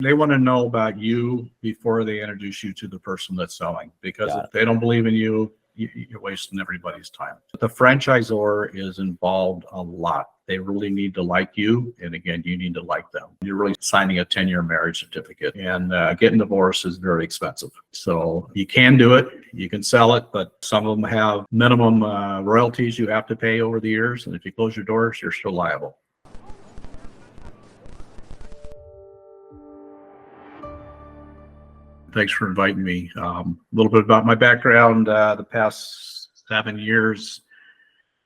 They want to know about you before they introduce you to the person that's selling, because Got if they don't believe in you, you're wasting everybody's time. The franchisor is involved a lot. They really need to like you. And again, you need to like them. You're really signing a 10-year marriage certificate, and getting divorced is very expensive. So you can do it. You can sell it, but some of them have minimum royalties you have to pay over the years. And if you close your doors, you're still liable. Thanks for inviting me. A little bit about my background. The past 7 years,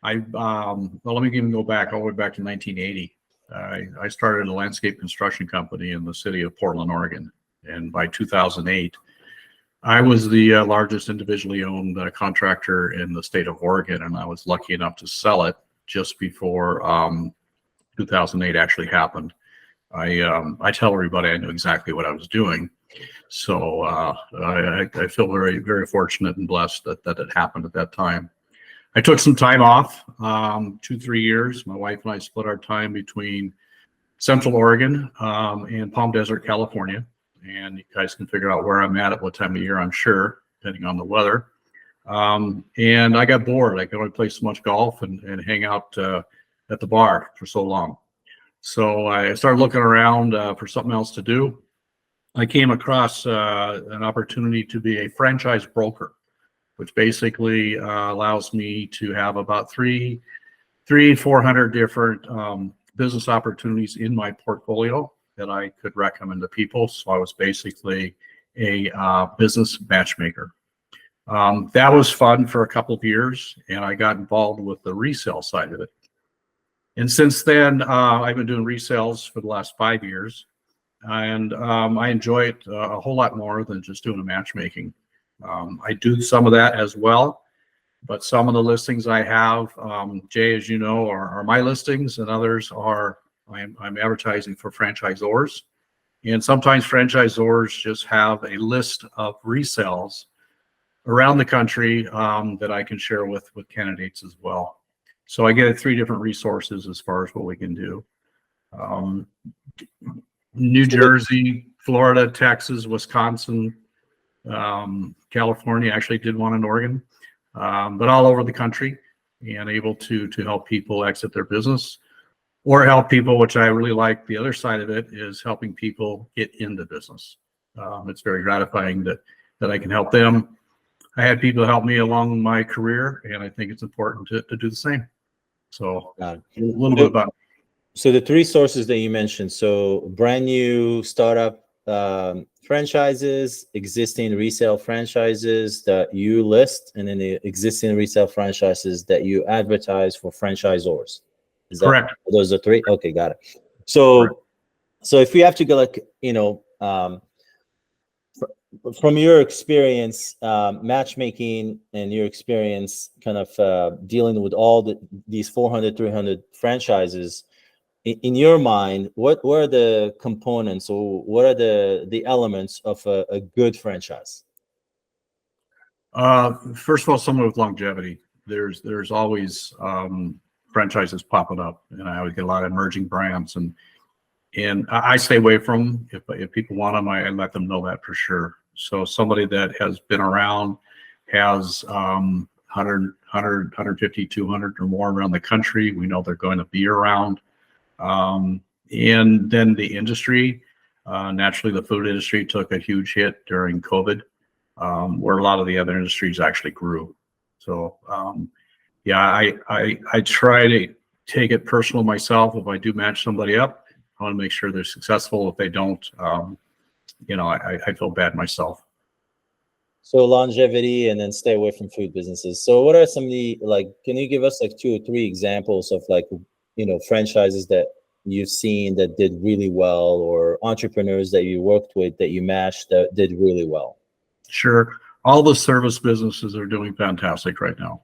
well, let me even go back all the way back to 1980. I started a landscape construction company in the city of Portland, Oregon. And by 2008, I was the largest individually owned contractor in the state of Oregon. And I was lucky enough to sell it just before 2008 actually happened. I tell everybody I knew exactly what I was doing. So I feel very, very fortunate and blessed that it happened at that time. I took some time off, 2-3 years. My wife and I split our time between Central Oregon and Palm Desert, California. And you guys can figure out where I'm at what time of year, I'm sure, depending on the weather. And I got bored. I could only play so much golf and hang out at the bar for so long. So I started looking around for something else to do. I came across an opportunity to be a franchise broker, which basically allows me to have about 400 different business opportunities in my portfolio that I could recommend to people. So I was basically a business matchmaker. That was fun for a couple of years, and I got involved with the resale side of it. And since then, I've been doing resales for the last 5 years. And I enjoy it a whole lot more than just doing a matchmaking. I do some of that as well, but some of the listings I have, Jay, as you know, are my listings, and others are I'm advertising for franchisors. And sometimes franchisors just have a list of resales around the country that I can share with candidates as well. So I get 3 different resources as far as what we can do. New Jersey, Florida, Texas, Wisconsin, California, actually did one in Oregon, but all over the country, and able to help people exit their business or help people, which I really like. The other side of it is helping people get into business. It's very gratifying that I can help them. I had people help me along my career, and I think it's important to do the same. So a little bit about. So the 3 sources that you mentioned, so brand new startup franchises, existing resale franchises that you list, and then the existing resale franchises that you advertise for franchisors. Is that correct? Those are 3? Okay, got it. So, correct. So if we have to go, like, from your experience, matchmaking, and your experience kind of dealing with all these 400, 300 franchises, in your mind, what are the components, or what are the elements of a good franchise? First of all, someone with longevity. There's always franchises popping up, and I always get a lot of emerging brands, and I stay away from them. If people want them, I let them know that for sure. So somebody that has been around, has 100, 150, 200 or more around the country, we know they're going to be around. And then the industry, naturally the food industry took a huge hit during COVID, where a lot of the other industries actually grew. So yeah, I try to take it personal myself. If I do match somebody up, I want to make sure they're successful. If they don't, I feel bad myself. So longevity, and then stay away from food businesses. So what are some of the, can you give us 2 or 3 examples of franchises that you've seen that did really well, or entrepreneurs that you worked with that you matched that did really well? Sure. All the service businesses are doing fantastic right now.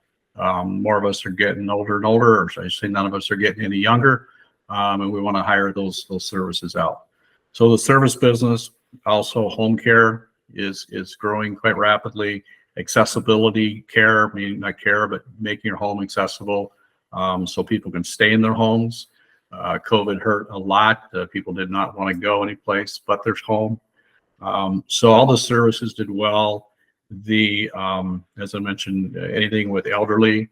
More of us are getting older and older, or should I say none of us are getting any younger, and we want to hire those services out. So the service business, also home care is growing quite rapidly. Accessibility care, meaning not care, but making your home accessible, so people can stay in their homes. COVID hurt a lot. People did not want to go anyplace but their home. So all the services did well. As I mentioned, anything with elderly,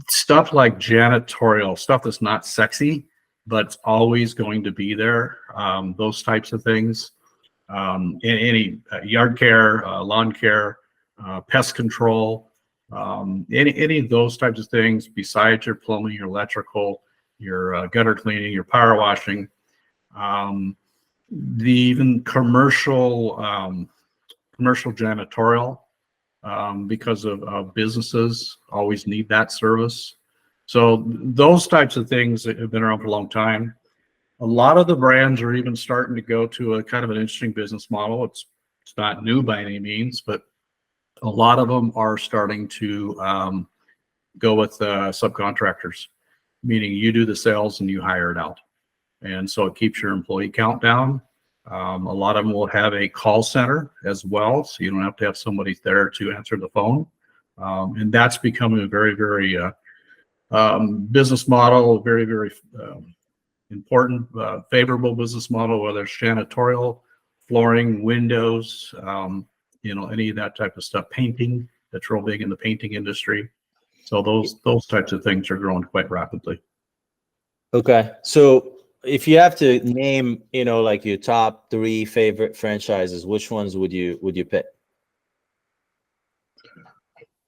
stuff like janitorial, stuff that's not sexy, but it's always going to be there. Those types of things. Any yard care, lawn care, pest control, any of those types of things besides your plumbing, your electrical, your gutter cleaning, your power washing, even commercial janitorial, because of businesses always need that service. So those types of things that have been around for a long time. A lot of the brands are even starting to go to a kind of an interesting business model. It's not new by any means, but a lot of them are starting to go with subcontractors, meaning you do the sales and you hire it out. And so it keeps your employee count down. A lot of them will have a call center as well, so you don't have to have somebody there to answer the phone. And that's becoming a very, very business model, very, very important, favorable business model, whether it's janitorial, flooring, windows, any of that type of stuff, painting. That's real big in the painting industry. So those types of things are growing quite rapidly. Okay, so if you have to name, like your top 3 favorite franchises, which ones would you pick?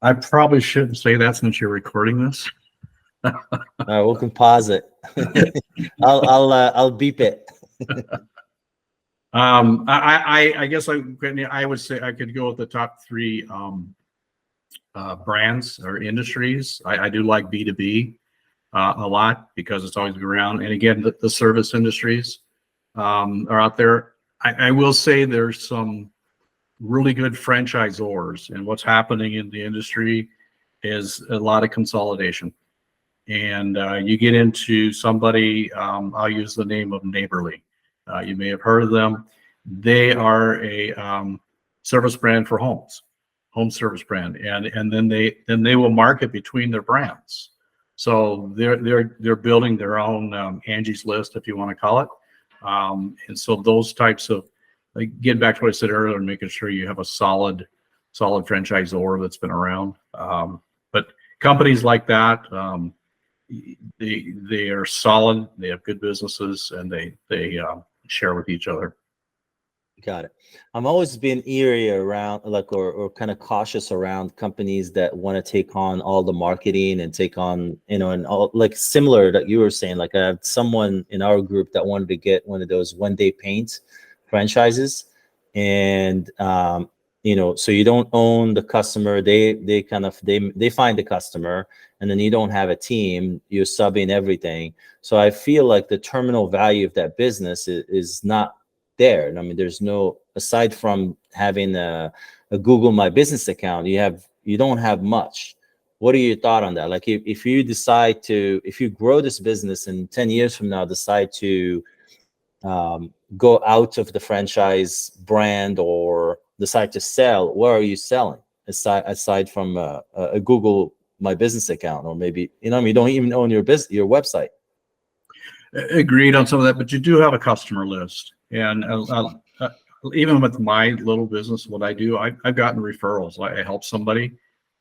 I probably shouldn't say that since you're recording this. All right, we can pause it. I'll beep it. I guess I would say I could go with the top 3 brands or industries. I do like B2B a lot because it's always been around. And again, the service industries are out there. I will say there's some really good franchisors, and what's happening in the industry is a lot of consolidation. And you get into somebody, I'll use the name of Neighborly. You may have heard of them. They are a service brand for homes, home service brand, and then they will market between their brands. So they're building their own Angie's List, if you want to call it. And so those types of, like, getting back to what I said earlier, making sure you have a solid franchisor that's been around. But companies like that, they are solid. They have good businesses, and they share with each other. Got it. I'm always been eerie around, like, or kind of cautious around companies that want to take on all the marketing and take on, and all, like, similar that you were saying. Like, I have someone in our group that wanted to get one of those One Day Paint franchises, and so you don't own the customer. They find the customer, and then you don't have a team. You're subbing everything. So I feel like the terminal value of that business is not there. And I mean, there's no, aside from having a Google My Business account, you don't have much. What are your thoughts on that? Like, if you decide to, if you grow this business and 10 years from now decide to go out of the franchise brand or decide to sell, where are you selling aside from a Google My Business account? Or maybe, you don't even own your website. Agreed on some of that, but you do have a customer list. And even with my little business, what I do, I've gotten referrals. I help somebody,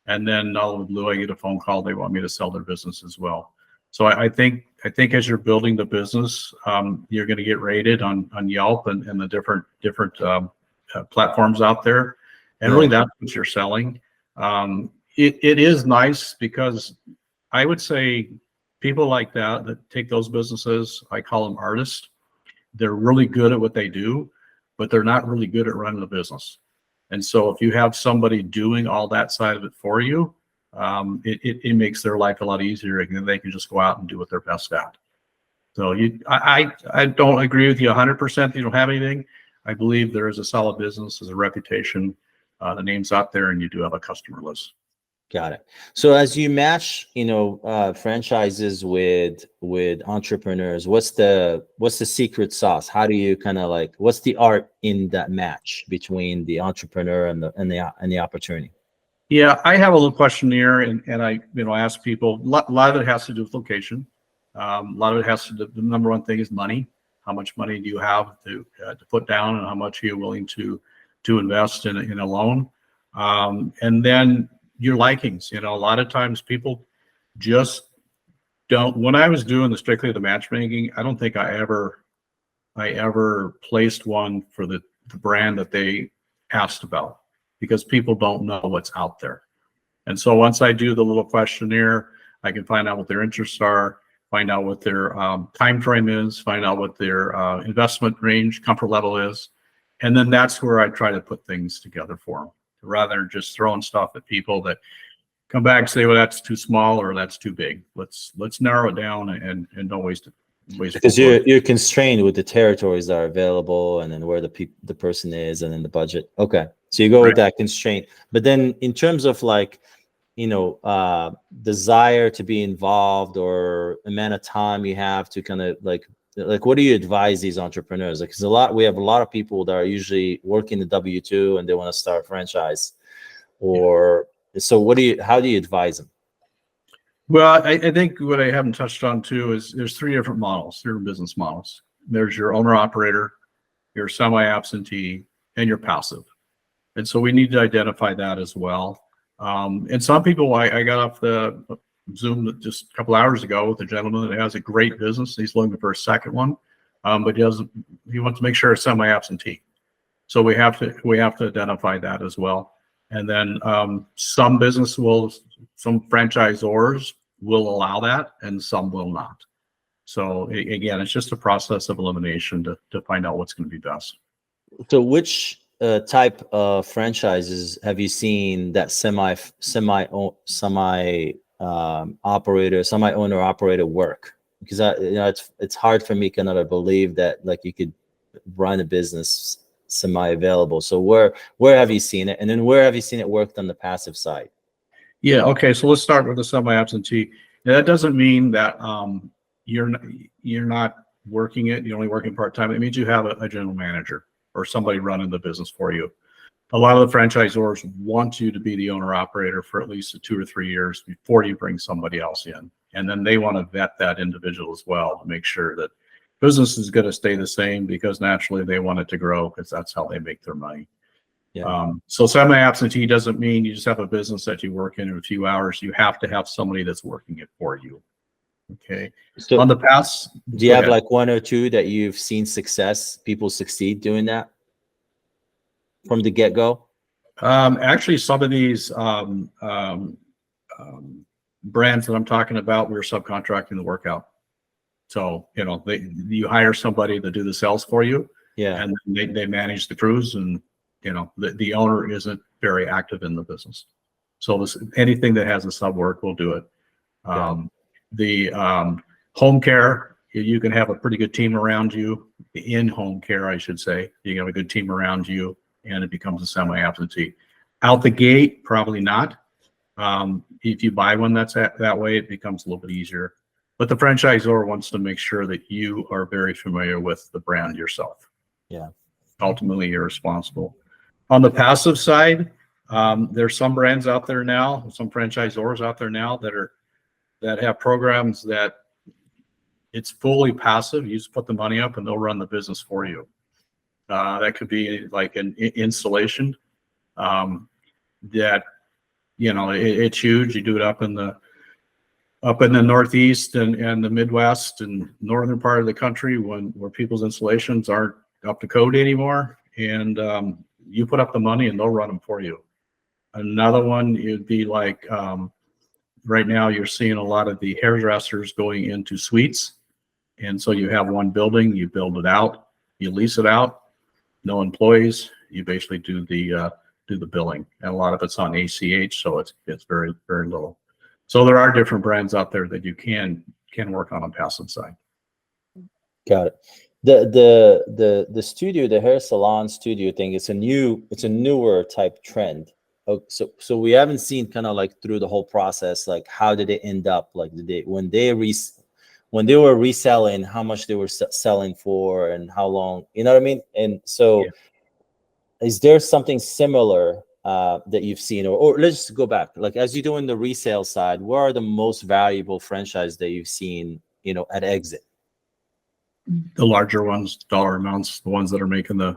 and then out of the blue, I get a phone call. They want me to sell their business as well. So I think as you're building the business, you're going to get rated on Yelp and the different platforms out there, and really that's what you're selling. It is nice because I would say people like that take those businesses, I call them artists. They're really good at what they do, but they're not really good at running the business. And so if you have somebody doing all that side of it for you, it makes their life a lot easier, and then they can just go out and do what they're best at. So I don't agree with you 100% that you don't have anything. I believe there is a solid business, there's a reputation, the name's out there, and you do have a customer list. Got it. So as you match, franchises with entrepreneurs, what's the secret sauce? How do you kind of, like, what's the art in that match between the entrepreneur and the opportunity? Yeah, I have a little questionnaire, and I ask people. A lot of it has to do with location. A lot of it has to do, the number one thing is money. How much money do you have to put down, and how much are you willing to invest in a loan? And then your likings. You know, a lot of times people just don't. When I was doing strictly the matchmaking, I don't think I ever placed one for the brand that they asked about, because people don't know what's out there. And so once I do the little questionnaire, I can find out what their interests are, find out what their time frame is, find out what their investment range, comfort level is, and then that's where I try to put things together for them, rather than just throwing stuff at people that come back and say, well, that's too small or that's too big. Let's narrow it down and don't waste it. Because you're constrained with the territories that are available, and then where the person is, and then the budget. Okay, so you go with that constraint. But then in terms of like, you know, desire to be involved, or amount of time you have to kind of like what do you advise these entrepreneurs? Like, because we have a lot of people that are usually working the W-2 and they want to start a franchise, or so how do you advise them? Well, I think what I haven't touched on too is there's three different business models. There's your owner operator, your semi-absentee, and your passive. And so we need to identify that as well. And some people, I got off the Zoom just a couple hours ago with a gentleman that has a great business. He's looking for a second one, but he wants to make sure it's semi-absentee. So we have to identify that as well. And then some franchisors will allow that, and some will not. So again, it's just a process of elimination to find out what's going to be best. So which type of franchises have you seen that semi owner operator work? Because it's hard for me kind of to believe that like you could run a business semi-available. So where have you seen it, and then where have you seen it worked on the passive side? Yeah. Okay. So let's start with the semi-absentee. Now, that doesn't mean that you're not working it. You're only working part-time. It means you have a general manager or somebody running the business for you. A lot of the franchisors want you to be the owner operator for at least 2 or 3 years before you bring somebody else in. And then they want to vet that individual as well to make sure that business is going to stay the same, because naturally they want it to grow, because that's how they make their money. Yeah. So semi-absentee doesn't mean you just have a business that you work in a few hours. You have to have somebody that's working it for you. Okay. So on the pass, do you have like 1 or 2 that you've seen people succeed doing that from the get-go? Actually, some of these brands that I'm talking about, we're subcontracting the work out. So, you know, you hire somebody to do the sales for you, and they manage the crews, and you know, the owner isn't very active in the business. So anything that has a sub work, we'll do it. The home care, you can have a pretty good team around you. The in-home care, I should say, you have a good team around you, and it becomes a semi-absentee. Out the gate, probably not. If you buy one that's that way, it becomes a little bit easier. But the franchisor wants to make sure that you are very familiar with the brand yourself. Yeah. Ultimately, you're responsible. On the passive side, there's some brands out there now, some franchisors out there now that have programs that it's fully passive. You just put the money up and they'll run the business for you. That could be like an installation that, you know, it's huge. You do it up in the Northeast and the Midwest and northern part of the country where people's installations aren't up to code anymore. And you put up the money and they'll run them for you. Another one, it'd be like right now you're seeing a lot of the hairdressers going into suites. And so you have one building, you build it out, you lease it out, no employees, you basically do the billing. And a lot of it's on ACH, so it's very, very little. So there are different brands out there that you can work on passive side. Got it. The studio, the hair salon studio thing, it's a newer type trend. So we haven't seen kind of like through the whole process, like how did it end up? Like when they were reselling, how much they were selling for, and how long, you know what I mean? And so is there something similar that you've seen, or let's just go back, like as you're doing the resale side, what are the most valuable franchise that you've seen at exit? The larger ones, dollar amounts, the ones that are making the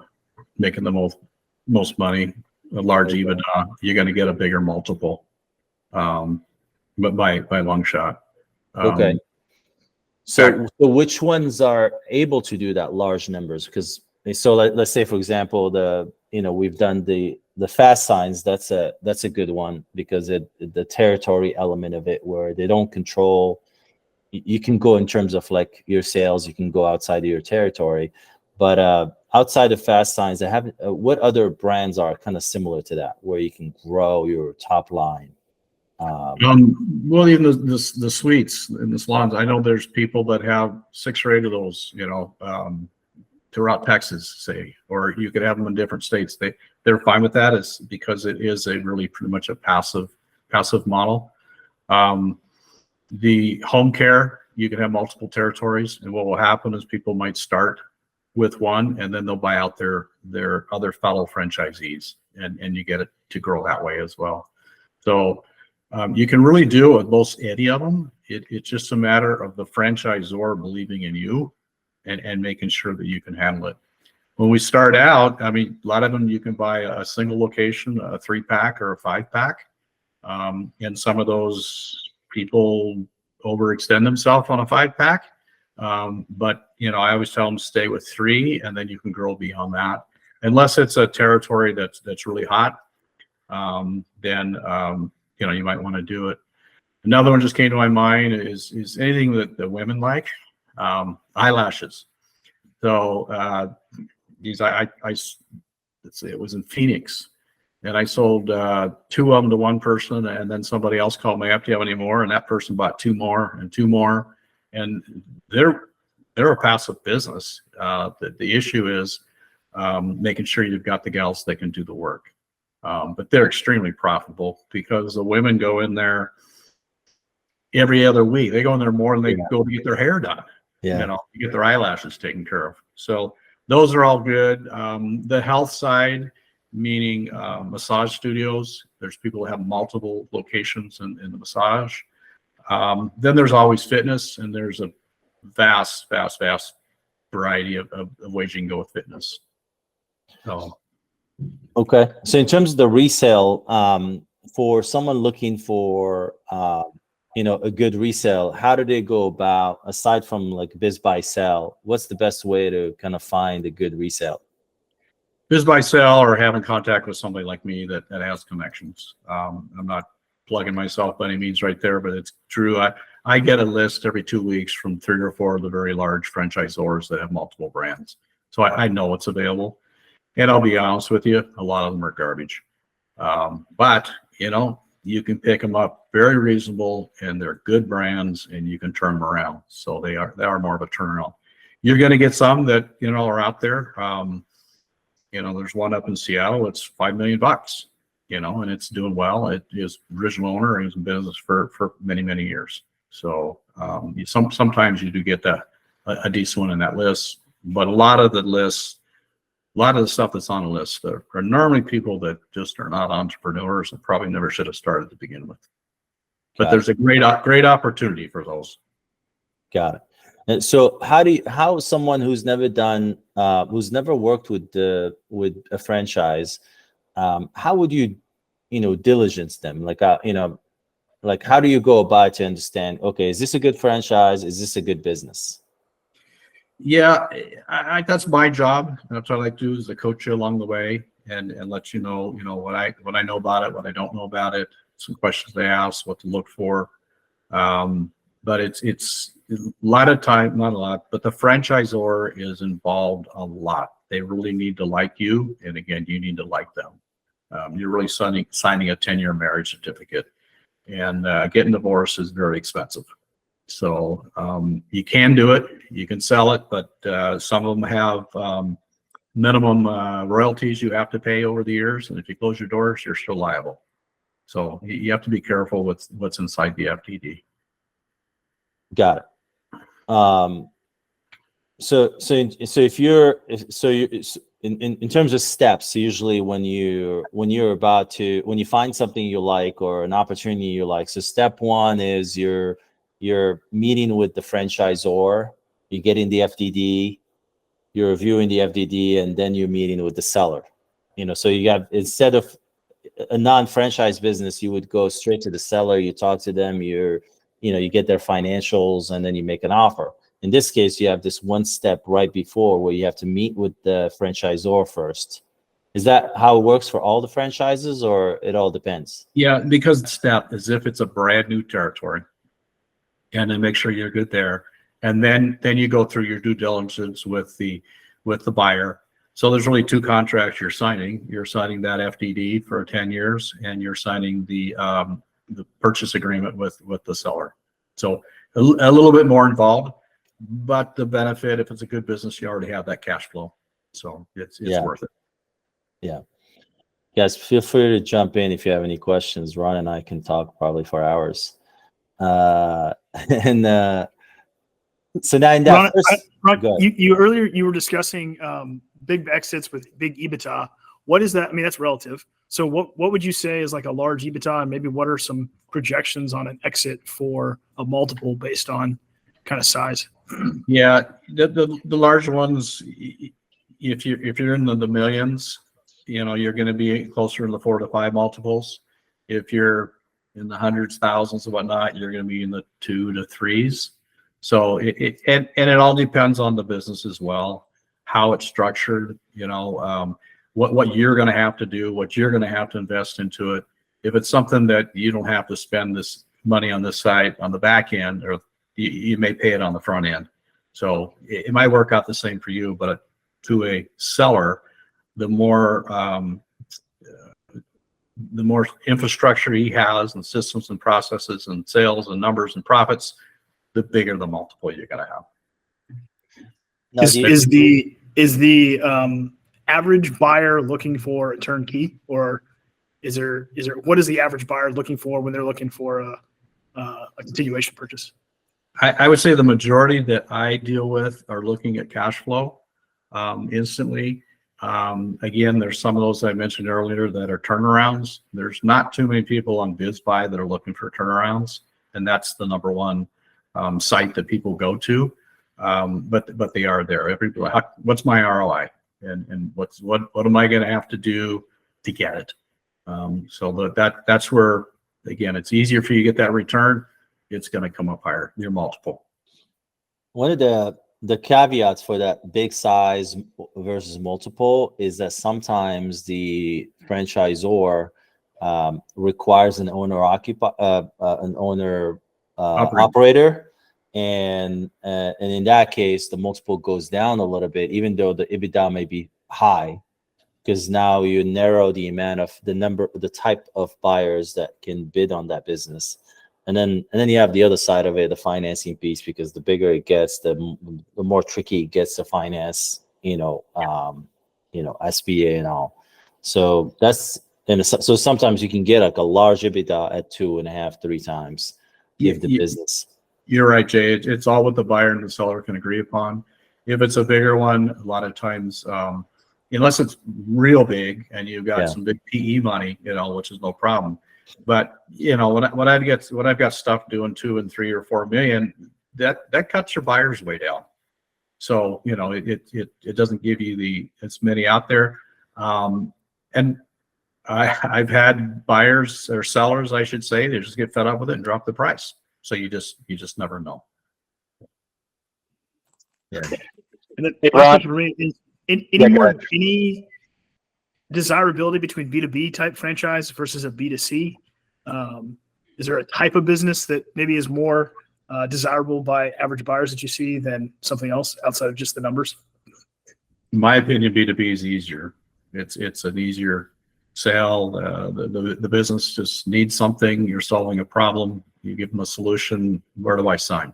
most money, a large Okay. EBITDA, you're going to get a bigger multiple, but by a long shot. Okay. So which ones are able to do that large numbers? Because let's say, for example, we've done the fast signs. That's a good one because the territory element of it, where they don't control. You can go in terms of like your sales, you can go outside of your territory, but outside of fast signs, I haven't. What other brands are kind of similar to that, where you can grow your top line? Well, even the suites in the salons, I know there's people that have 6 or 8 of those, throughout Texas, say, or you could have them in different states. They're fine with that, is because it is a really pretty much a passive model. The home care, you can have multiple territories, and what will happen is people might start with one, and then they'll buy out their other fellow franchisees, and you get it to grow that way as well. So you can really do it with most any of them. It's just a matter of the franchisor believing in you and making sure that you can handle it. When we start out, I mean, a lot of them you can buy a single location, a 3-pack or a 5-pack, and some of those people overextend themselves on a 5-pack. But I always tell them stay with 3, and then you can grow beyond that. Unless it's a territory that's really hot, then you might want to do it. Another one just came to my mind is anything that the women like, eyelashes. So let's say it was in Phoenix, and I sold 2 of them to one person, and then somebody else called me up, do you have any more? And that person bought 2 more and 2 more, and they're a passive business. The issue is making sure you've got the gals that can do the work. But they're extremely profitable because the women go in there every other week. They go in there more than they go to get their hair done, to get their eyelashes taken care of. So those are all good. The health side, meaning massage studios, there's people who have multiple locations in the massage. Then there's always fitness, and there's a vast variety of ways you can go with fitness. So. Okay. So in terms of the resale, for someone looking for, a good resale, how do they go about, aside from like biz buy sell, what's the best way to kind of find a good resale? Biz buy sell, or having contact with somebody like me that has connections. I'm not plugging myself by any means right there, but it's true. I get a list every 2 weeks from 3 or 4 of the very large franchisors that have multiple brands. So I know it's available. And I'll be honest with you, a lot of them are garbage. But, you can pick them up very reasonable, and they're good brands, and you can turn them around. So they are more of a turnaround. You're going to get some that, are out there. There's one up in Seattle. It's $5 million, and it's doing well. It is original owner, and he's in business for many, many years. So sometimes you do get a decent one in that list, but a lot of the stuff that's on the list are normally people that just are not entrepreneurs and probably never should have started to begin with. But there's a great opportunity for those. Got it. And so how someone who's never worked with a franchise, how would you, diligence them? Like, how do you go about to understand, okay, is this a good franchise? Is this a good business? Yeah, that's my job. That's what I like to do, is to coach you along the way and let you know, what I know about it, what I don't know about it, some questions they ask, what to look for. But it's a lot of time, not a lot, but the franchisor is involved a lot. They really need to like you, and again, you need to like them. You're really signing a 10-year marriage certificate, and getting divorced is very expensive. So you can do it, you can sell it, but some of them have minimum royalties you have to pay over the years, and if you close your doors, you're still liable. So you have to be careful with what's inside the FTD. Got it. So if you're in terms of steps, usually when you find something you like or an opportunity you like, so step 1 is you're you're meeting with the franchisor, you're getting the FDD, you're reviewing the FDD, and then you're meeting with the seller. So you have, instead of a non-franchise business, you would go straight to the seller, you talk to them, you get their financials, and then you make an offer. In this case, you have this one step right before where you have to meet with the franchisor first. Is that how it works for all the franchises, or it all depends? Yeah, because the step is if it's a brand new territory, and then make sure you're good there, and then you go through your due diligence with the buyer. So there's really two contracts you're signing. You're signing that FDD for 10 years, and you're signing the purchase agreement with the seller. So a little bit more involved, but the benefit, if it's a good business, you already have that cash flow, so it's worth it. Yeah. Guys, feel free to jump in if you have any questions. Ron and I can talk probably for hours. So now in that Ron, you earlier you were discussing big exits with big EBITDA. What is that? I mean, that's relative. So what would you say is like a large EBITDA, and maybe what are some projections on an exit for a multiple based on kind of size? Yeah, the large ones, if you're in the millions, you're going to be closer to the 4 to 5 multiples. If you're in the hundreds, thousands, and whatnot, you're going to be in the 2 to 3s. So it all depends on the business as well, how it's structured, what you're going to have to do, what you're going to have to invest into it. If it's something that you don't have to spend this money on this side on the back end, or you may pay it on the front end. So it might work out the same for you, but to a seller, the more infrastructure he has, and systems and processes and sales and numbers and profits, the bigger the multiple you're going to have. Now, is the average buyer looking for a turnkey, or is there what is the average buyer looking for when they're looking for a continuation purchase? I would say the majority that I deal with are looking at cash flow instantly. Again, there's some of those I mentioned earlier that are turnarounds. There's not too many people on BizBuy that are looking for turnarounds, and that's the number one site that people go to. But they are there. What's my ROI, and what am I going to have to do to get it? So that's where, again, it's easier for you to get that return. It's going to come up higher, your multiple. One of the caveats for that big size versus multiple is that sometimes the franchisor requires an operator, and in that case, the multiple goes down a little bit, even though the EBITDA may be high, because now you narrow the amount of the type of buyers that can bid on that business. And then you have the other side of it, the financing piece, because the bigger it gets, the more tricky it gets to finance, SBA and all. So so sometimes you can get like a large EBITDA at 2.5, 3 times if the business. You're right, Jay. It's all what the buyer and the seller can agree upon. If it's a bigger one, a lot of times, unless it's real big and you've got some big PE money, which is no problem. But when I've got stuff doing 2 and 3 or 4 million, that cuts your buyers way down. So it doesn't give you as many out there. And I've had buyers or sellers, I should say, they just get fed up with it and drop the price. So you just never know. Yeah. And then last question for me is any desirability between B2B type franchise versus a B2C? Is there a type of business that maybe is more desirable by average buyers that you see than something else outside of just the numbers? In my opinion, B2B is easier. It's an easier sale. The business just needs something. You're solving a problem. You give them a solution. Where do I sign?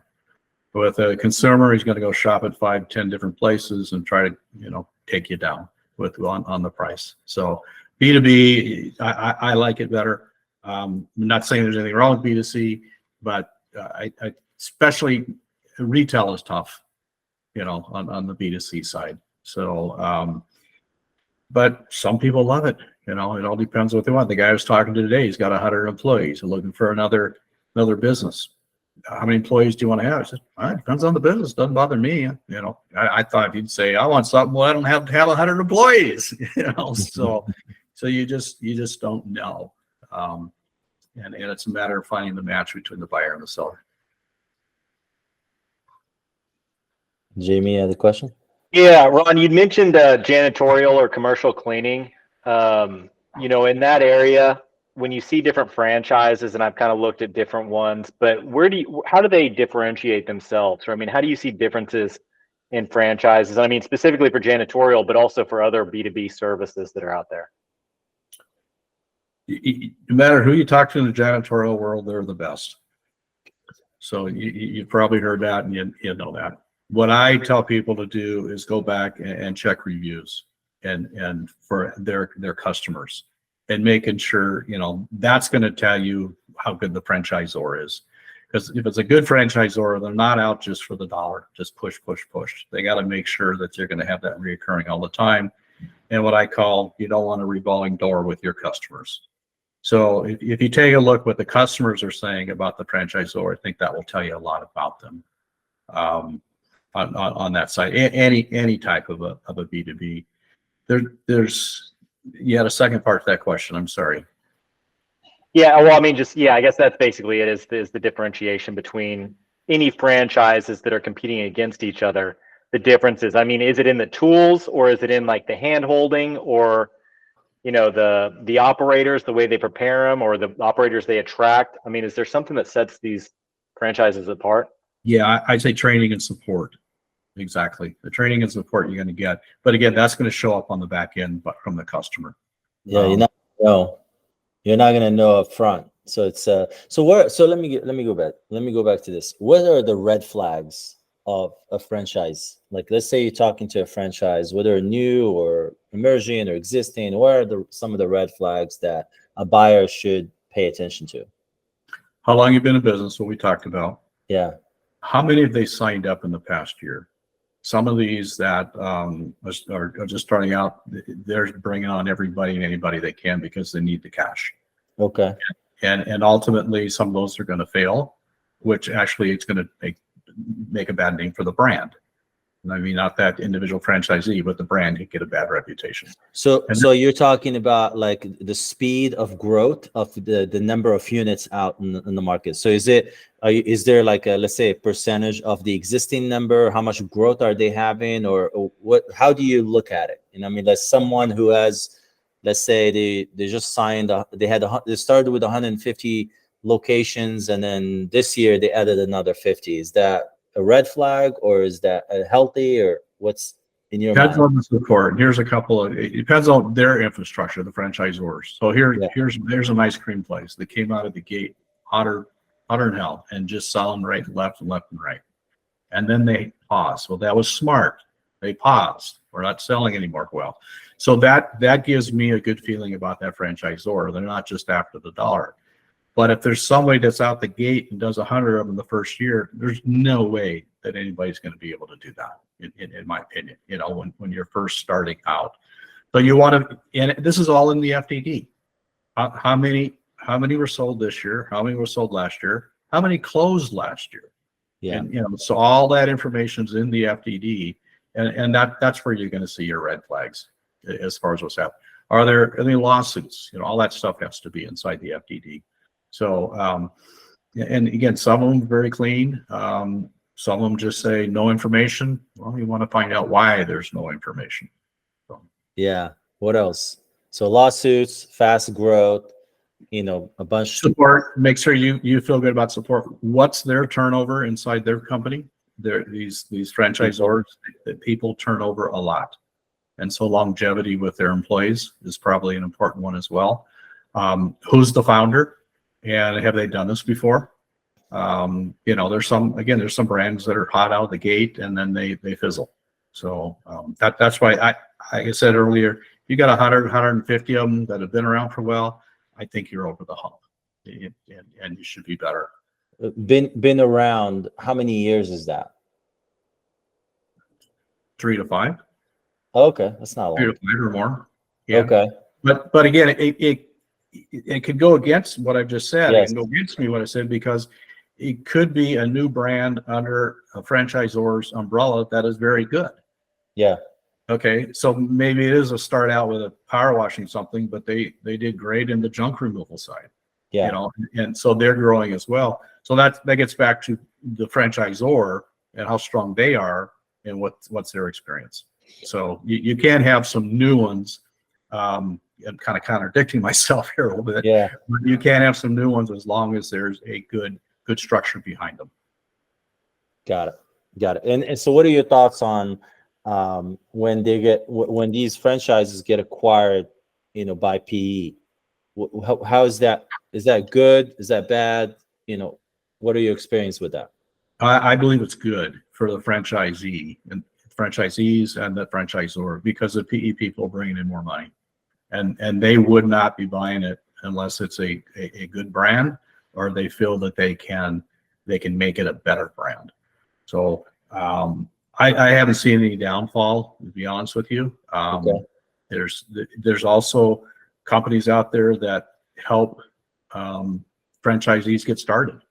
With a consumer, he's going to go shop at 5, 10 different places and try to take you down on the price. So B2B, I like it better. I'm not saying there's anything wrong with B2C, but I especially retail is tough, on the B2C side. So, but some people love it. It all depends what they want. The guy I was talking to today, he's got 100 employees looking for another business. how many employees do you want to have? I said, it depends on the business. Doesn't bother me. I thought he'd say, I want something. Well, I don't have to have 100 employees, so you just don't know. And it's a matter of finding the match between the buyer and the seller. Jamie, you had a question? Yeah, Ron, you'd mentioned janitorial or commercial cleaning. In that area, when you see different franchises, and I've kind of looked at different ones, but how do they differentiate themselves? Or, I mean, how do you see differences in franchises? I mean, specifically for janitorial, but also for other B2B services that are out there. No matter who you talk to in the janitorial world, they're the best. So you've probably heard that, and you know that. What I tell people to do is go back and check reviews and for their customers, and making sure, that's going to tell you how good the franchisor is. Because if it's a good franchisor, they're not out just for the dollar, just push. They got to make sure that you're going to have that reoccurring all the time. And what I call, you don't want a revolving door with your customers. So if you take a look what the customers are saying about the franchisor, I think that will tell you a lot about them. On that side, any type of a B2B. There's you had a second part to that question. I'm sorry. Yeah, well, I mean, I guess that's basically it. Is the differentiation between any franchises that are competing against each other? The differences. I mean, is it in the tools, or is it in like the hand holding, or the operators, the way they prepare them, or the operators they attract? I mean, is there something that sets these franchises apart? Yeah, I'd say training and support. Exactly. The training and support you're going to get. But again, that's going to show up on the back end, but from the customer. Yeah, you're not going to know up front. So it's so let me go back. Let me go back to this. What are the red flags of a franchise? Like, let's say you're talking to a franchise, whether new or emerging or existing, what are some of the red flags that a buyer should pay attention to? How long you've been in business, what we talked about. Yeah. How many have they signed up in the past year? Some of these that are just starting out, they're bringing on everybody and anybody they can because they need the cash. Okay. And ultimately, some of those are going to fail, which actually it's going to make a bad name for the brand. I mean, not that individual franchisee, but the brand could get a bad reputation. So you're talking about like the speed of growth of the number of units out in the market. So is there like let's say a percentage of the existing number? How much growth are they having, or what? How do you look at it? I mean, there's someone who has, let's say they just signed, they started with 150 locations, and then this year they added another 50. Is that a red flag, or is that healthy, or what's in your mind? Depends on the support. Here's a couple of, it depends on their infrastructure, the franchisors. So there's an ice cream place that came out of the gate hotter than hell, and just selling right and left and right. And then they paused. Well, that was smart. They paused. We're not selling anymore. Well, so that gives me a good feeling about that franchisor. They're not just after the dollar. But if there's somebody that's out the gate and does 100 of them the first year, there's no way that anybody's going to be able to do that, in my opinion, when you're first starting out. So you want to, and this is all in the FDD. How many were sold this year? How many were sold last year? How many closed last year? Yeah. And so all that information's in the FDD, and that's where you're going to see your red flags as far as what's happening. Are there any lawsuits? All that stuff has to be inside the FDD. So, and again, some of them very clean. Some of them just say no information. Well, you want to find out why there's no information. So. Yeah. What else? So lawsuits, fast growth, a bunch. Support. Make sure you feel good about support. What's their turnover inside their company? These franchisors, that people turn over a lot. And so longevity with their employees is probably an important one as well. Who's the founder? And have they done this before? There's some brands that are hot out of the gate and then they fizzle. So that's why like I said earlier, you got 100, 150 of them that have been around for a while. I think you're over the hump, and you should be better. Been around. How many years is that? 3 to 5. Okay, that's not long. 3 to 5 or more. Yeah. Okay. But again, it could go against what I've just said. Yes. It can go against me what I said, because it could be a new brand under a franchisor's umbrella that is very good. Yeah. Okay, so maybe it is a start out with a power washing something, but they did great in the junk removal side. Yeah. You know, and so they're growing as well. So that gets back to the franchisor and how strong they are and what's their experience. So you can have some new ones. I'm kind of contradicting myself here a little bit. Yeah. But you can have some new ones as long as there's a good structure behind them. Got it. And so, what are your thoughts on when these franchises get acquired, by PE? How is that? Is that good? Is that bad? What are your experience with that? I believe it's good for the franchisee and franchisees and the franchisor because the PE people are bringing in more money, and they would not be buying it unless it's a good brand or they feel that they can make it a better brand. So I haven't seen any downfall, to be honest with you. Okay. There's also companies out there that help franchisees get started,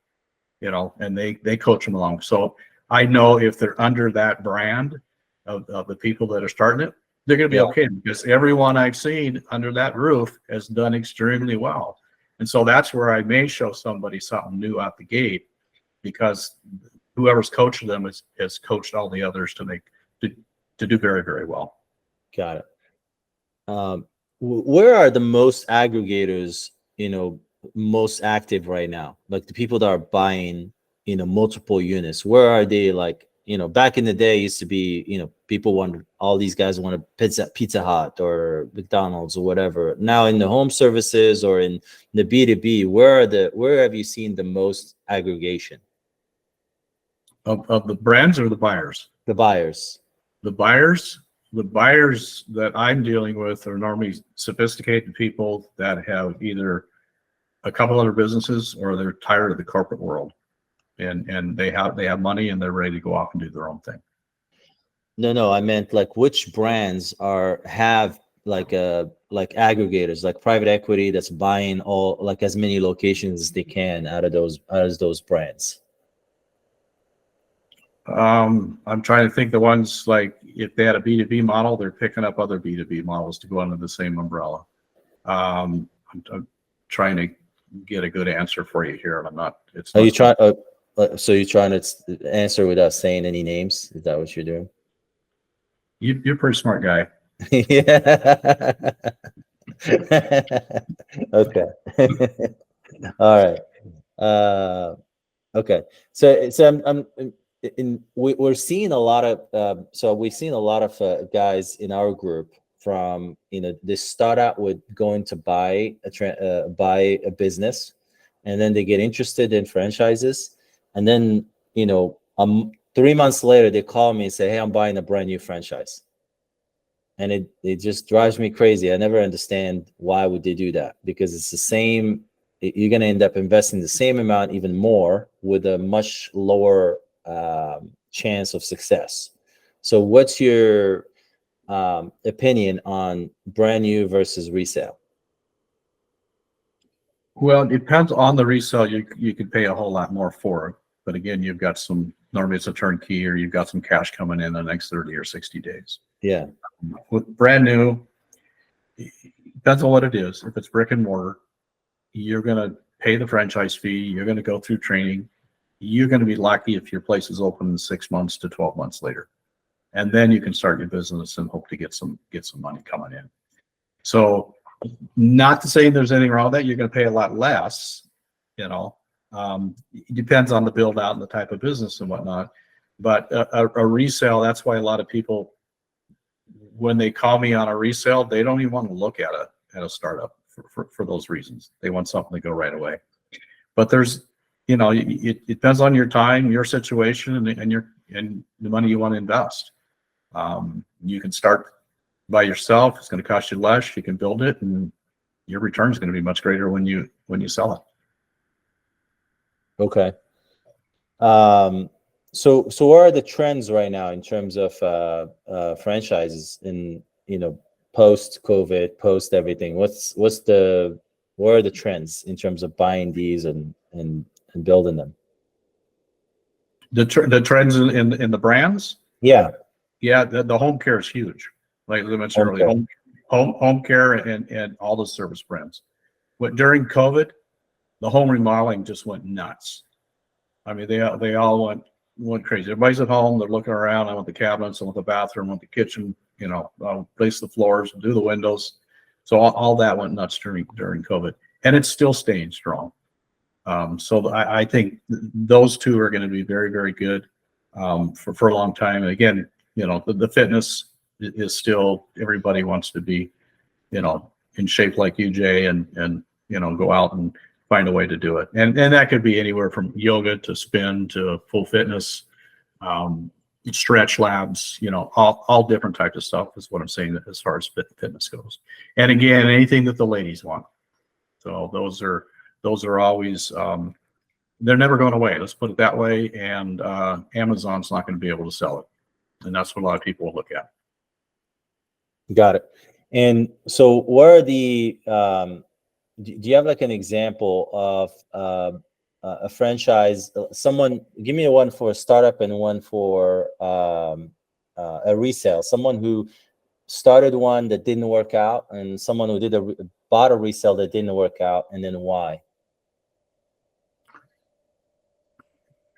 and they coach them along. So I know if they're under that brand of the people that are starting it, they're going to be okay because everyone I've seen under that roof has done extremely well. And so that's where I may show somebody something new out the gate because whoever's coaching them has coached all the others to do very, very well. Got it. Where are the most aggregators, most active right now? Like the people that are buying, multiple units. Where are they? Like, back in the day, it used to be, all these guys want a Pizza Hut or McDonald's or whatever. Now in the home services or in the B2B, where have you seen the most aggregation? Of the brands or the buyers? The buyers. The buyers that I'm dealing with are normally sophisticated people that have either a couple other businesses or they're tired of the corporate world, and they have money and they're ready to go off and do their own thing. No, I meant like which brands have like aggregators, like private equity that's buying like as many locations as they can out of those brands. I'm trying to think the ones like if they had a B2B model, they're picking up other B2B models to go under the same umbrella. I'm trying to get a good answer for you here, and I'm not. Are you trying? So you're trying to answer without saying any names? Is that what you're doing? You're a pretty smart guy. Yeah. Okay. All right. Okay. So we're seeing a lot of we've seen a lot of guys in our group from they start out with going to buy a business, and then they get interested in franchises, and then 3 months later they call me and say, hey, I'm buying a brand new franchise. And it just drives me crazy. I never understand why would they do that, because it's the same. You're going to end up investing the same amount, even more, with a much lower chance of success. So what's your opinion on brand new versus resale? Well, it depends on the resale. You could pay a whole lot more for it. But again, you've got normally it's a turnkey, or you've got some cash coming in the next 30 or 60 days. Yeah. With brand new, it depends on what it is. If it's brick and mortar, you're going to pay the franchise fee. You're going to go through training. You're going to be lucky if your place is open 6 months to 12 months later. And then you can start your business and hope to get some money coming in. So not to say there's anything wrong with that. You're going to pay a lot less, it depends on the build out and the type of business and whatnot. But a resale, that's why a lot of people, when they call me on a resale, they don't even want to look at a startup for those reasons. They want something to go right away. But there's, it depends on your time, your situation, and the money you want to invest. You can start by yourself. It's going to cost you less. You can build it, and your return is going to be much greater when you sell it. Okay. So what are the trends right now in terms of franchises in post COVID, post everything? What are the trends in terms of buying these and building them? The trends in the brands. Yeah. Yeah, the home care is huge. Like I mentioned Home earlier, care. home care and all the service brands. But during COVID, the home remodeling just went nuts. I mean, they all went crazy. Everybody's at home. They're looking around. I want the cabinets. I want the bathroom. I want the kitchen. You know, I'll place the floors, do the windows. So all that went nuts during COVID, and it's still staying strong. So I think those two are going to be very, very good for a long time. And again, you know, the fitness is still, everybody wants to be, you know, in shape like you, Jay, and you know, go out and find a way to do it. And that could be anywhere from yoga to spin to full fitness, stretch labs, you know, all different types of stuff is what I'm saying as far as fitness goes. And again, anything that the ladies want. So those are always, they're never going away. Let's put it that way. And Amazon's not going to be able to sell it. And that's what a lot of people will look at. Got it. And so where are the, do you have like an example of a franchise, someone, give me one for a startup and one for a resale, someone who started one that didn't work out and someone who bought a resale that didn't work out, and then why?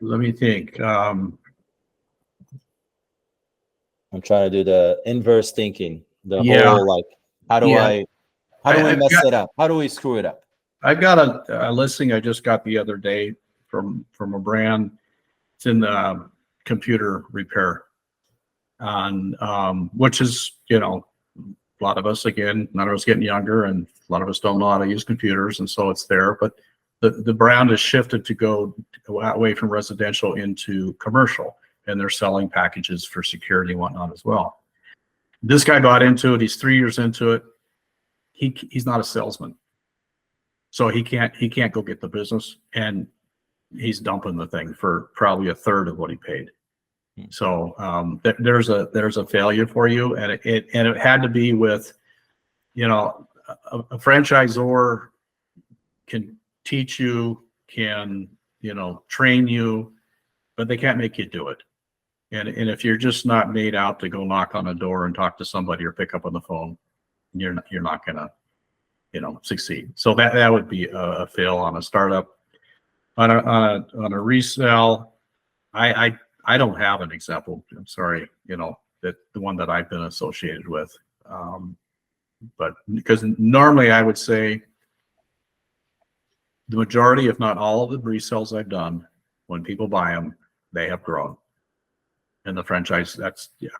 Let me think. I'm trying to do the inverse thinking, the whole, like, how do we mess it up? How do we screw it up? I've got a listing I just got the other day from a brand. It's in the computer repair on, which is, you know, a lot of us, again, none of us getting younger, and a lot of us don't know how to use computers, and so it's there. But the brand has shifted to go away from residential into commercial, and they're selling packages for security and whatnot as well. This guy bought into it. He's 3 years into it. He's not a salesman, so he can't go get the business, and he's dumping the thing for probably a third of what he paid. So there's a failure for you, and it had to be with, you know, a franchisor can teach you, can, you know, train you, but they can't make you do it. And if you're just not made out to go knock on a door and talk to somebody or pick up on the phone, you're not gonna, you know, succeed. So that would be a fail on a startup. On a resale, I don't have an example. I'm sorry, you know, that the one that I've been associated with. But because normally I would say the majority, if not all of the resales I've done, when people buy them, they have grown. And the franchise,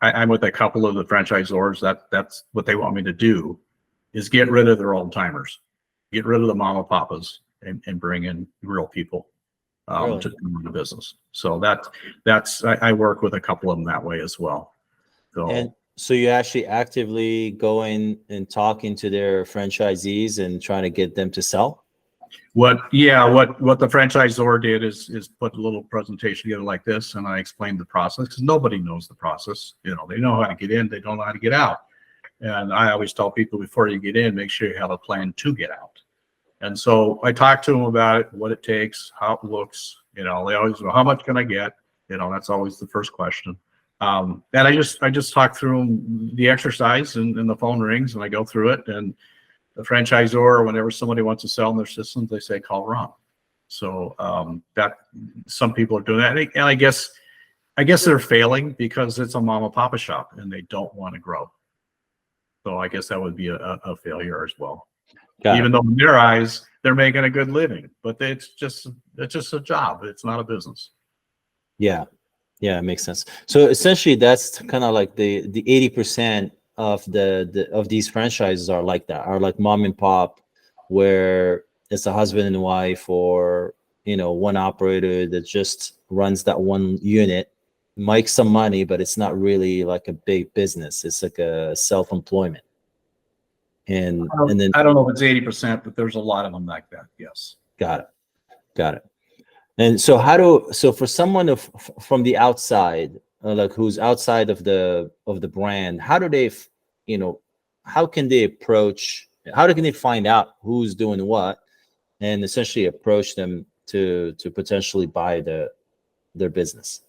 I'm with a couple of the franchisors, that's what they want me to do, is get rid of their old timers, get rid of the mama papas, and bring in real people to run the business. So I work with a couple of them that way as well. So you actually actively going and talking to their franchisees and trying to get them to sell? What the franchisor did is put a little presentation together like this, and I explained the process, because nobody knows the process. You know, they know how to get in, they don't know how to get out. And I always tell people, before you get in, make sure you have a plan to get out. And so I talked to them about it, what it takes, how it looks. You know, they always go, how much can I get? You know, that's always the first question. And I just talk through the exercise, and the phone rings, and I go through it. And the franchisor, whenever somebody wants to sell in their systems, they say, call Ron. So that some people are doing that. And I guess they're failing because it's a mama papa shop and they don't want to grow. So I guess that would be a failure as well. Even though in their eyes, they're making a good living, but it's just a job. It's not a business. Yeah. Yeah, it makes sense. So essentially that's kind of like the 80% of of these franchises are like that, are like mom and pop, where it's a husband and wife, or, you know, one operator that just runs that one unit, makes some money, but it's not really like a big business. It's like a self-employment. And then I don't know if it's 80%, but there's a lot of them like that. Yes. Got it. And so so for someone from the outside, like who's outside of the brand, how do they, you know, how can they find out who's doing what, and essentially approach them to potentially buy the their business?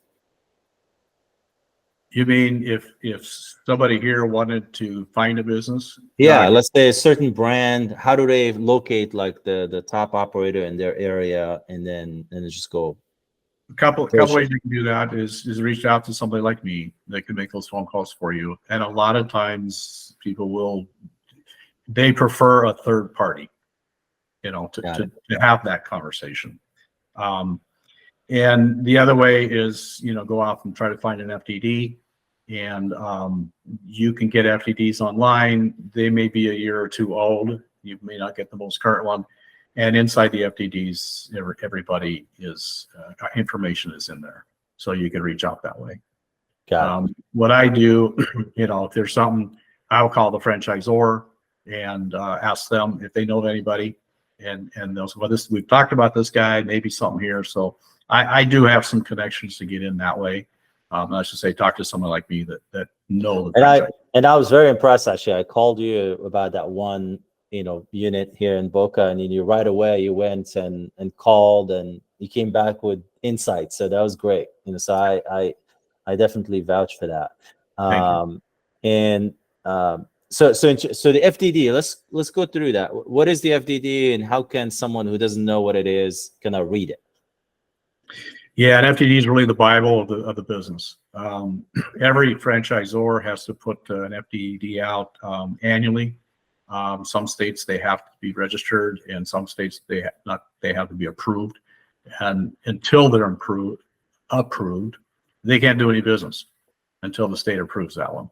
You mean if somebody here wanted to find a business? Yeah, let's say a certain brand. How do they locate like the top operator in their area, and then just go? A couple ways you can do that is reach out to somebody like me that can make those phone calls for you. And a lot of times people they prefer a third party, to have that conversation. And the other way is, go off and try to find an FDD, and you can get FDDs online. They may be a year or two old. You may not get the most current one. And inside the FDDs, everybody is information is in there, so you can reach out that way. What I do, if there's something, I'll call the franchisor and ask them if they know of anybody, and they'll say, well, we've talked about this guy, maybe something here. So I do have some connections to get in that way. I should say, talk to someone like me that know the franchise. And I was very impressed, actually. I called you about that one unit here in Boca, and you right away you went and called, and you came back with insights. So that was great. So I definitely vouch for that. So the FDD, let's go through that. What is the FDD, and how can someone who doesn't know what it is kind of read it? Yeah, an FDD is really the Bible of the business. Every franchisor has to put an FDD out annually. Some states they have to be registered, and some states they have to be approved. And until they're approved, they can't do any business until the state approves that one.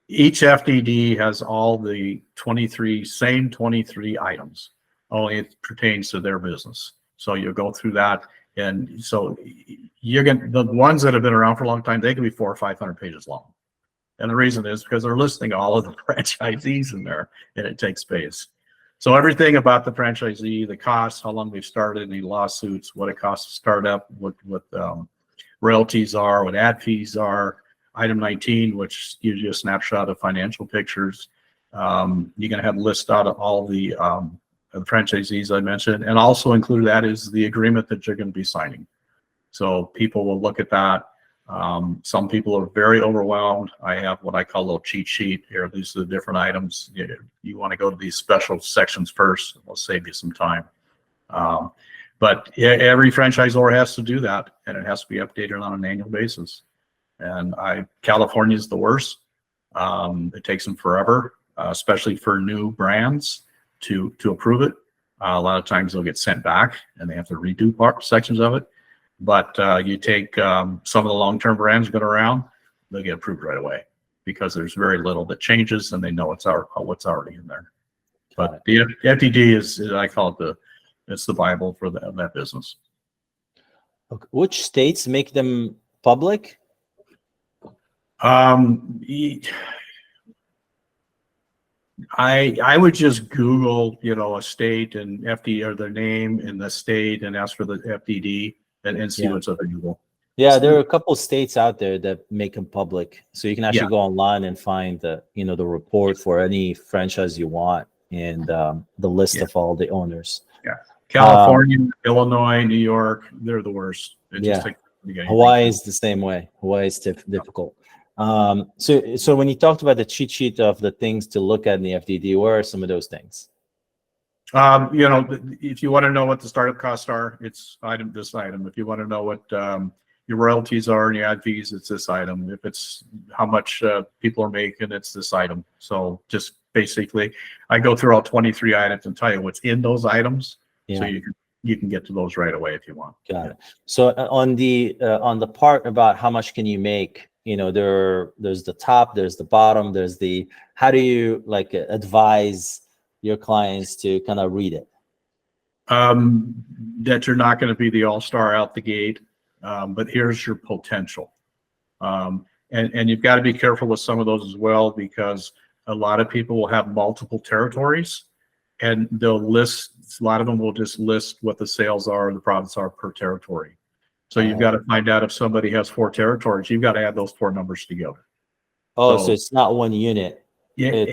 Each FDD has all the 23 items, only it pertains to their business. So you go through that, and so the ones that have been around for a long time, they can be 400 or 500 pages long. And the reason is because they're listing all of the franchisees in there, and it takes space. So everything about the franchisee, the costs, how long they've started, any lawsuits, what it costs to start up, what royalties are, what ad fees are. Item 19, which gives you a snapshot of financial pictures. You're going to have list out of all the franchisees I mentioned, and also included that is the agreement that you're going to be signing. So people will look at that. Some people are very overwhelmed. I have what I call a little cheat sheet here. These are the different items. You want to go to these special sections first. It'll save you some time. But every franchisor has to do that, and it has to be updated on an annual basis. And California is the worst. It takes them forever, especially for new brands to approve it. A lot of times they'll get sent back, and they have to redo sections of it. But you take some of the long-term brands that are around, they'll get approved right away because there's very little that changes, and they know what's already in there. But the FDD is I call it it's the Bible for that business. Okay. Which states make them public? I would just Google, a state and FD or their name in the state and ask for the FDD and see what's available. Yeah, there are a couple of states out there that make them public, so you can actually go online and find the report for any franchise you want and the list of all the owners. Yeah, California, Illinois, New York, they're the worst. Hawaii is the same way. Hawaii is difficult. So when you talked about the cheat sheet of the things to look at in the FDD, where are some of those things? If you want to know what the startup costs are, it's this item. If you want to know what your royalties are and your ad fees, it's this item. If it's how much people are making, it's this item. So just basically, I go through all 23 items and tell you what's in those items, so you can get to those right away if you want. Got it. So on the part about how much can you make, there's the top, there's the bottom, there's how do you advise your clients to kind of read it? That you're not going to be the all-star out the gate, but here's your potential. And you've got to be careful with some of those as well, because a lot of people will have multiple territories, and they'll list, a lot of them will just list what the sales are and the profits are per territory. So you've got to find out if somebody has 4 territories, you've got to add those 4 numbers together. So it's not one unit. Yeah,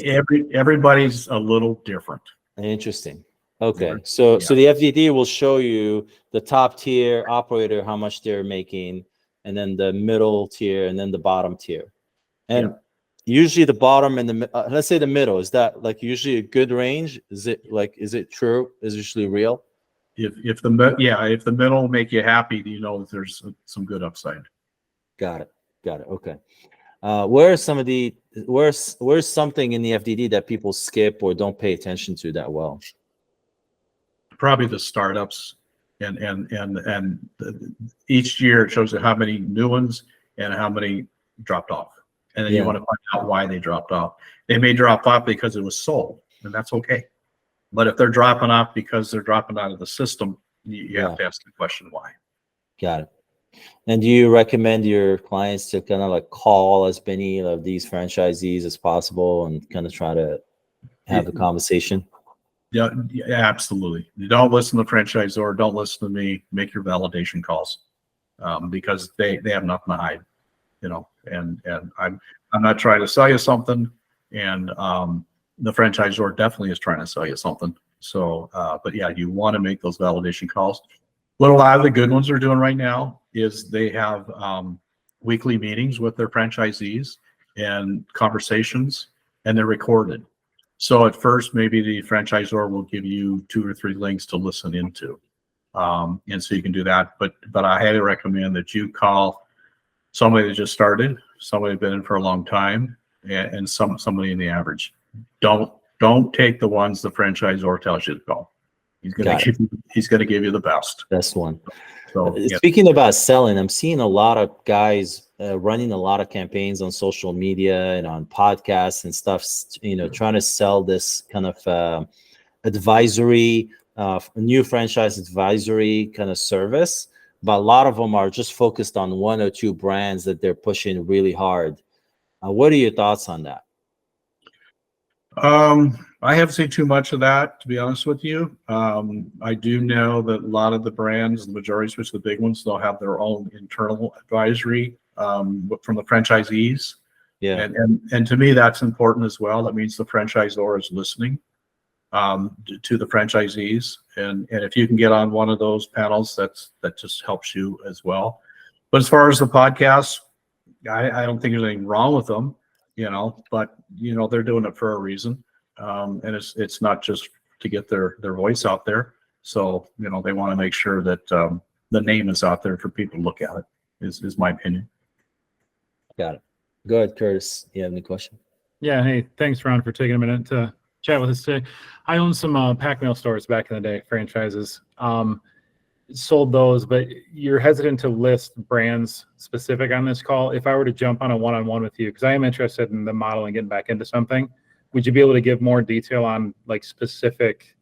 everybody's a little different. Interesting. Okay, so Yeah. so the FDD will show you the top tier operator, how much they're making, and then the middle tier, and then the bottom tier. And usually the bottom and let's say the middle, is that like usually a good range? Is it true? Is it usually real? If the middle make you happy, you know that there's some good upside. Got it. Okay. Where are some of the where's something in the FDD that people skip or don't pay attention to that well? Probably the startups, and each year it shows you how many new ones and how many dropped off, and then you want to find out why they dropped off. They may drop off because it was sold, and that's okay. But if they're dropping off because they're dropping out of the system, you have to ask the question why. Got it. And do you recommend your clients to kind of like call as many of these franchisees as possible and kind of try to have a conversation? Yeah, absolutely. You don't listen to the franchisor. Don't listen to me. Make your validation calls, because they have nothing to hide, you know. And I'm not trying to sell you something, and the franchisor definitely is trying to sell you something. So, but yeah, you want to make those validation calls. What a lot of the good ones are doing right now is they have weekly meetings with their franchisees and conversations, and they're recorded. So at first, maybe the franchisor will give you 2 or 3 links to listen into, and so you can do that. But I highly recommend that you call somebody that just started, somebody that's been in for a long time, and somebody in the average. Don't take the ones the franchisor tells you to call. He's gonna give you the best. Best one. So speaking about selling, I'm seeing a lot of guys running a lot of campaigns on social media and on podcasts and stuff, you know, trying to sell this kind of advisory, new franchise advisory kind of service. But a lot of them are just focused on 1 or 2 brands that they're pushing really hard. What are your thoughts on that? I haven't seen too much of that, to be honest with you. I do know that a lot of the brands, the majority, especially the big ones, they'll have their own internal advisory from the franchisees. Yeah. And to me, that's important as well. That means the franchisor is listening to the franchisees. And if you can get on one of those panels, that just helps you as well. But as far as the podcasts, I don't think there's anything wrong with them, you know, but you know, they're doing it for a reason. And it's not just to get their voice out there. So, you know, they want to make sure that the name is out there for people to look at it, is my opinion. Got it. Go ahead, Curtis. You have any question? Yeah. Hey, thanks, Ron, for taking a minute to chat with us today. I owned some pack mail stores back in the day, franchises. Sold those, but you're hesitant to list brands specific on this call. If I were to jump on a one-on-one with you, because I am interested in the model and getting back into something, would you be able to give more detail on like specific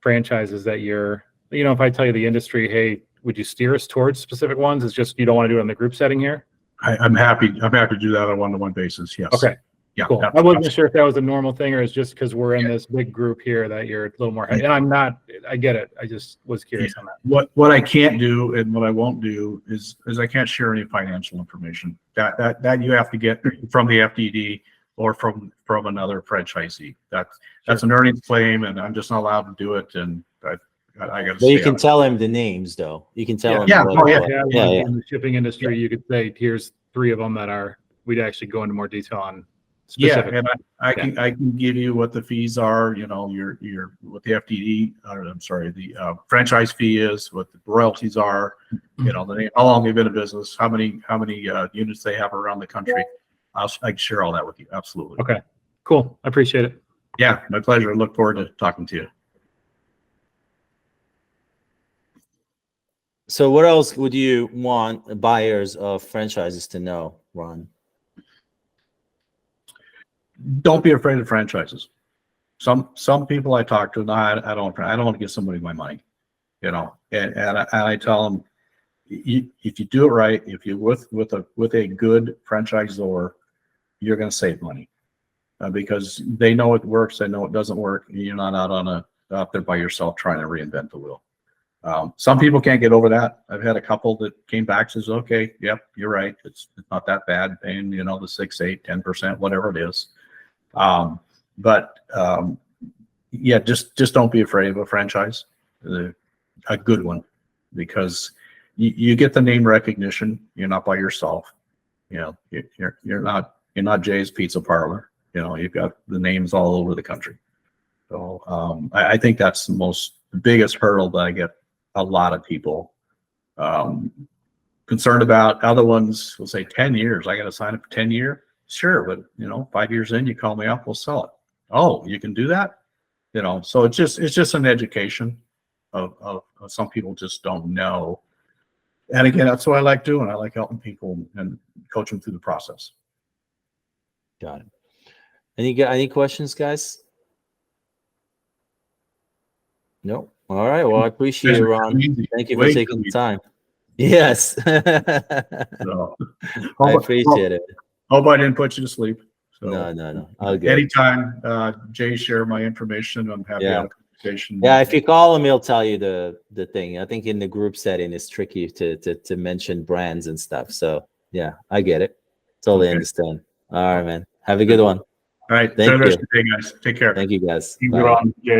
franchises that you're, you know, if I tell you the industry, hey, would you steer us towards specific ones? It's just you don't want to do it in the group setting here. I'm happy to do that on a one-to-one basis. Yes. Okay. Yeah. Cool. I wasn't sure if that was a normal thing or it's just because we're in this big group here that you're a little more. And I'm not. I get it. I just was curious on that. What I can't do and what I won't do is I can't share any financial information. That you have to get from the FDD or from another franchisee. That's an earnings claim, and I'm just not allowed to do it. And I got to. Well, you can tell him the names, though. You can tell him. Yeah. In the shipping industry, you could say, here's 3 of them that are. We'd actually go into more detail on. Specific. Yeah, and I can give you what the fees are. You know, your what the FDD, I'm sorry, the franchise fee is, what the royalties are. You know, how long they've been in business, how many units they have around the country. I can share all that with you. Absolutely. Okay, cool. I appreciate it. Yeah, my pleasure. I look forward to talking to you. So what else would you want buyers of franchises to know, Ron? Don't be afraid of franchises. Some people I talk to, no, I don't want to give somebody my money, you know, and I tell them, if you do it right, if you with a good franchisor, you're going to save money because they know it works, they know it doesn't work. You're not out there by yourself trying to reinvent the wheel. Some people can't get over that. I've had a couple that came back, says, okay, yep, you're right. It's not that bad paying, you know, the 6, 8, 10%, whatever it is. yeah, just don't be afraid of a franchise, a good one, because you get the name recognition. You're not by yourself. You know, you're not Jay's Pizza Parlor. You know, you've got the names all over the country. So I think that's the biggest hurdle that I get a lot of people concerned about. Other ones will say 10 years. I got to sign up for 10 year. Sure, but 5 years in, you call me up, we'll sell it. Oh, you can do that? So it's just an education of some people just don't know. And again, that's what I like doing. I like helping people and coach them through the process. Got it. Any questions, guys? No. All right. Well, I appreciate it, Ron. Thank you for taking the time. Yes. So, I appreciate it. Hope I didn't put you to sleep. So, No. I'll get anytime Jay share my information, I'm happy to have a conversation. Yeah, if you call him, he'll tell you the thing. I think in the group setting, it's tricky to mention brands and stuff. So yeah, I get it. Totally understand. All right, man. Have a good one. All right. Thank you. Hey, guys. Take care. Thank you, guys. Keep Bye. it on, Jay.